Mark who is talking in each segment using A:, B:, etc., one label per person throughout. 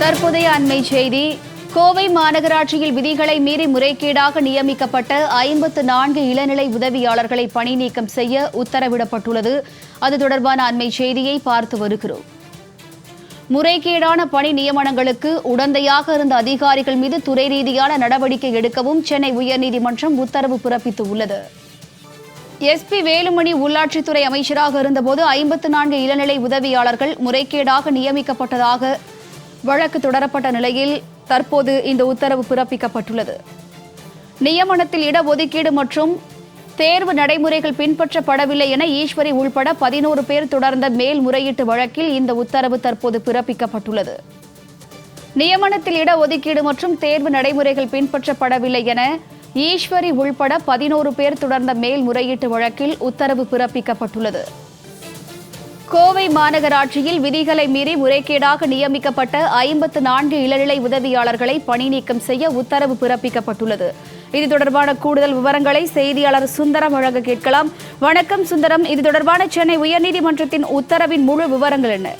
A: தற்போதைய அண்மை செய்தி. கோவை மாநகராட்சியில் விதிகளை மீறி முறைகேடாக நியமிக்கப்பட்ட 54 இளநிலை உதவியாளர்களை பணி நீக்கம் செய்ய உத்தரவிடப்பட்டுள்ளது. அது தொடர்பான அண்மை செய்தியை பார்த்து வருகிறோம். முறைகேடான பணி நியமனங்களுக்கு உடந்தையாக இருந்த அதிகாரிகள் மீது துறை ரீதியான நடவடிக்கை எடுக்கவும் சென்னை உயர்நீதிமன்றம் உத்தரவு பிறப்பித்துள்ளது. எஸ்பி வேலுமணி உள்ளாட்சித்துறை அமைச்சராக இருந்தபோது 54 இளநிலை உதவியாளர்கள் முறைகேடாக நியமிக்கப்பட்டதாக வழக்கு தொடரப்பட்ட நிலையில் தற்போது இந்த உத்தரவு பிறப்பிக்கப்பட்டுள்ளது. நியமனத்தில் இடஒதுக்கீடு மற்றும் தேர்வு நடைமுறைகள் பின்பற்றப்படவில்லை என ஈஸ்வரி உள்பட 11 பேர் தொடர்ந்த மேல்முறையீட்டு வழக்கில் இந்த உத்தரவு தற்போது பிறப்பிக்கப்பட்டுள்ளது. நியமனத்தில் இடஒதுக்கீடு மற்றும் தேர்வு நடைமுறைகள் பின்பற்றப்படவில்லை என ஈஸ்வரி உள்பட 11 பேர் தொடர்ந்த மேல்முறையீட்டு வழக்கில் உத்தரவு பிறப்பிக்கப்பட்டுள்ளது. கோவை மாநகராட்சியில் விதிகளை மீறி முறைகேடாக நியமிக்கப்பட்ட 54 இளநிலை உதவியாளர்களை பணி நீக்கம் செய்ய உத்தரவு பிறப்பிக்கப்பட்டுள்ளது. இது தொடர்பான கூடுதல் விவரங்களை செய்தியாளர் சுந்தரம் வழங்க கேட்கலாம். வணக்கம் சுந்தரம், இது தொடர்பான சென்னை உயர்நீதிமன்றத்தின் உத்தரவின் முழு விவரங்கள் என்ன?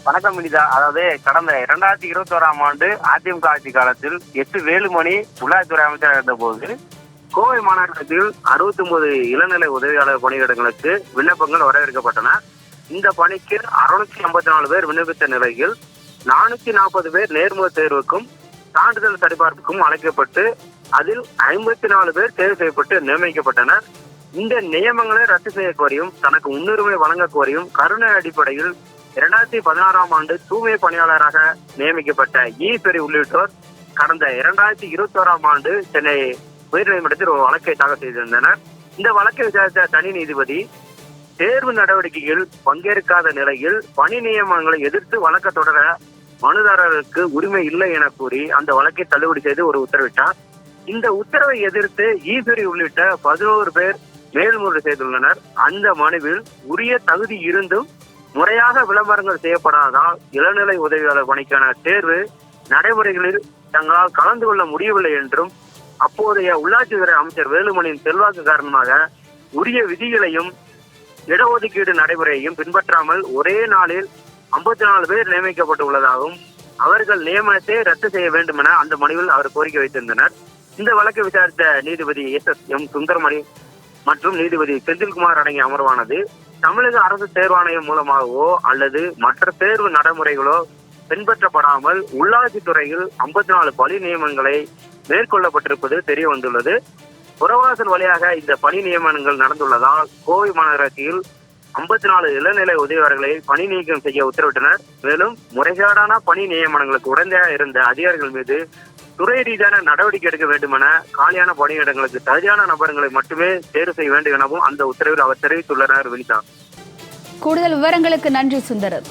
B: வணக்கம் வினிதா. அதாவது கடந்த 2021ஆம் ஆண்டு அதிமுக ஆட்சி காலத்தில் எஸ் வேலுமணி உள்ளாட்சித்துறை அமைச்சராக இருந்தபோது கோவை மாநகரத்தில் 69 இளநிலை உதவியாளர் பணியிடங்களுக்கு விண்ணப்பங்கள் வரவேற்கப்பட்டன. இந்த பணிக்கு 654 பேர் விண்ணப்பித்த நிலையில் 440 பேர் நேர்முக தேர்வுக்கும் சான்றிதழ் சரிபார்ப்புக்கும் அழைக்கப்பட்டு அதில் 54 பேர் தேர்வு செய்யப்பட்டு நியமிக்கப்பட்டனர். இந்த நியமங்களை ரத்து செய்ய கோரியும் தனக்கு முன்னுரிமை வழங்க கோரியும் கருணை அடிப்படையில் 2016ஆம் ஆண்டு தூய்மை பணியாளராக நியமிக்கப்பட்ட ஈஸ்வரி உள்ளிட்டோர் கடந்த 2021ஆம் ஆண்டு சென்னை உயர்நீதிமன்றத்தில் ஒரு வழக்கை தாக்கல் செய்திருந்தனர். இந்த வழக்கை விசாரித்த தனி நீதிபதி தேர்வு நடவடிக்கையில் பங்கேற்காத நிலையில் பணி நியமனங்களை எதிர்த்து வழக்கு தொடர மனுதாரருக்கு உரிமை இல்லை என கூறி அந்த வழக்கை தள்ளுபடி செய்து ஒரு உத்தரவிட்டார். இந்த உத்தரவை எதிர்த்து ஈஸ்வரி உள்ளிட்ட 11 பேர் மேல்முறையீடு செய்துள்ளனர். அந்த மனுவில் உரிய தகுதி இருந்தும் முறையாக விளம்பரங்கள் செய்யப்படாததால் இளநிலை உதவியாளர் பணிக்கான தேர்வு நடைமுறைகளில் தங்களால் கலந்து கொள்ள முடியவில்லை என்றும் அப்போதைய உள்ளாட்சித்துறை அமைச்சர் வேலுமணியின் செல்வாக்கு காரணமாக உரிய விதிகளையும் இடஒதுக்கீடு நடைமுறையையும் பின்பற்றாமல் ஒரே நாளில் 54 பேர் நியமிக்கப்பட்டுள்ளதாகவும் அவர்கள் நியமனத்தை ரத்து செய்ய வேண்டும் என அந்த மனுவில் அவர் கோரிக்கை வைத்திருந்தனர். இந்த வழக்கை விசாரித்த நீதிபதி எஸ்.எம். சுந்தரமணி மற்றும் நீதிபதி செந்தில்குமார் அடங்கிய அமர்வானது தமிழக அரசு தேர்வாணையம் மூலமாகவோ அல்லது மற்ற தேர்வு நடைமுறைகளோ பின்பற்றப்படாமல் உள்ளாட்சித்துறையில் 54 பணி நியமனங்களை மேற்கொள்ளப்பட்டிருப்பது தெரிய வந்துள்ளது. புறவாசல் வழியாக இந்த பணி நியமனங்கள் நடந்துள்ளதால் கோவை மாநகராட்சியில் 54 இளநிலை உதவியாளர்களை பணி நீக்கம் செய்ய உத்தரவிட்டனர். மேலும் முறைகேடான பணி நியமனங்களுக்கு உடந்தையாக இருந்த அதிகாரிகள் மீது துறை ரீதியான நடவடிக்கை எடுக்க வேண்டும் என காலியான பணியிடங்களுக்கு தகுதியான நபர்களை மட்டுமே தேர்வு செய்ய வேண்டும் எனவும் அந்த உத்தரவில் அவர் தெரிவித்துள்ளனர். வினிதா,
A: கூடுதல் விவரங்களுக்கு நன்றி சுந்தரம்.